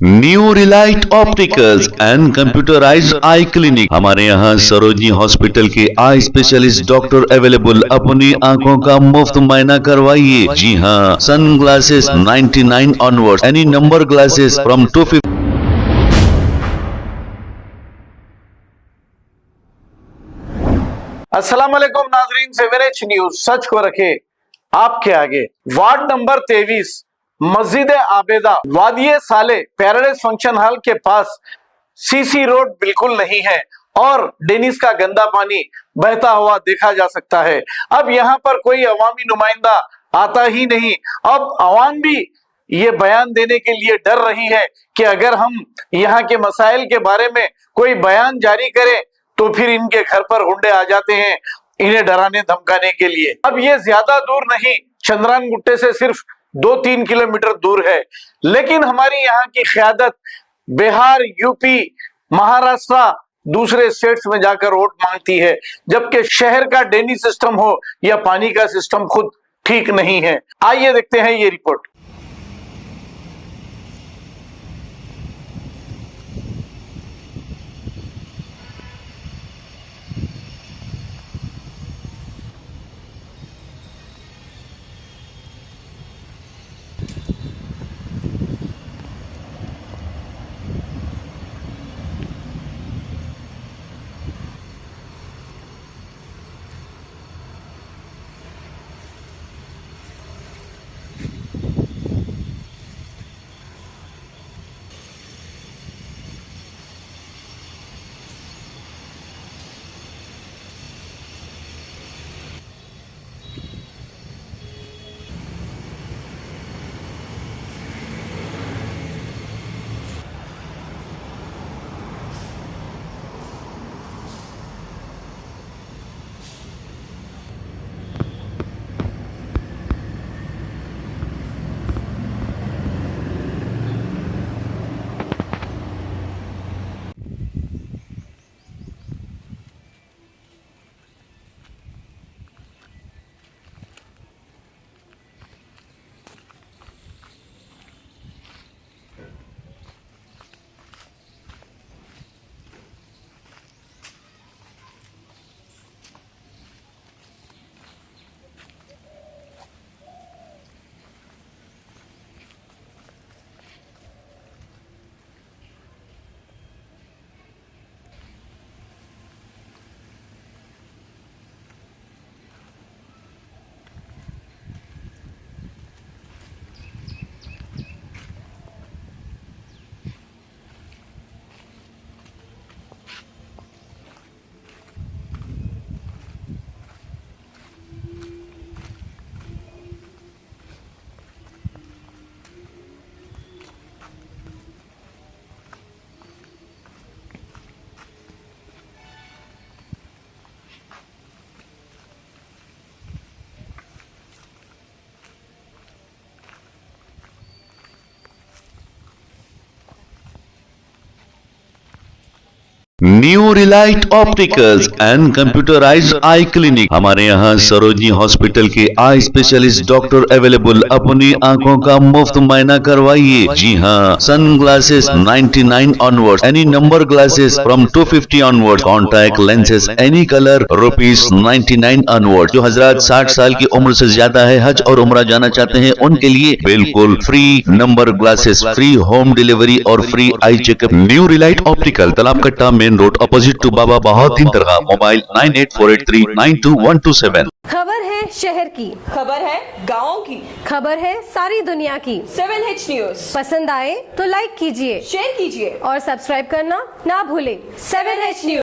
New Relight opticals and computerised I clinic. हमारे यहाँ Sarojini hospital के आई स्पेशलिस्ट डॉक्टर अवेलेबल। अपनी आंखों का मुफ्त मायना करवाइए। जी हाँ, sun glasses 99 onward, any number glasses from 250। अस्सलाम वालेकुम नाजरीन, 7H न्यूज सच को रखे आपके आगे। वार्ड नंबर 23 मस्जिद आबेदा वादिये साले पैराडाइज फंक्शन हॉल के पास सीसी रोड बिल्कुल नहीं है और डेनिस का गंदा पानी बहता हुआ देखा जा सकता है। अब यहाँ पर कोई अवामी नुमाइंदा आता ही नहीं। अब अवाम भी ये बयान देने के लिए डर रही है कि अगर हम यहाँ के मसाइल के बारे में कोई बयान जारी करें तो फिर इनके घर पर हुंडे आ जाते हैं इन्हें डराने धमकाने के लिए। अब ये ज्यादा दूर नहीं, चंद्रान गुट्टे से सिर्फ 2-3 किलोमीटर दूर है, लेकिन हमारी यहाँ की क़यादत बिहार, यूपी, महाराष्ट्र, दूसरे स्टेट्स में जाकर वोट मांगती है, जबकि शहर का ड्रेनेज सिस्टम हो या पानी का सिस्टम खुद ठीक नहीं है। आइए देखते हैं ये report. New Relight opticals and computerised I clinic. हमारे यहाँ सरोजनी हॉस्पिटल के आई स्पेशलिस्ट डॉक्टर अवेलेबल। अपनी आंखों का मुफ्त मायना करवाइए। जी हाँ, sun glasses 99 onward, any number glasses from 250 onward, contact lenses any colour ₹99 onward. जो हजरात 60 साल की उम्र से ज्यादा है, हज और उम्रा जाना चाहते हैं, उनके लिए बिल्कुल free number glasses, free home delivery और free eye checkup. New relight optical, Talab Katta, main road, opposite to Baba Bahauddin Dargah. Mobile 9848392127। खबर है शहर की, खबर है गाँव की, खबर है सारी दुनिया की। 7H न्यूज पसंद आए तो लाइक कीजिए, शेयर कीजिए और सब्सक्राइब करना ना भूलें। 7H news.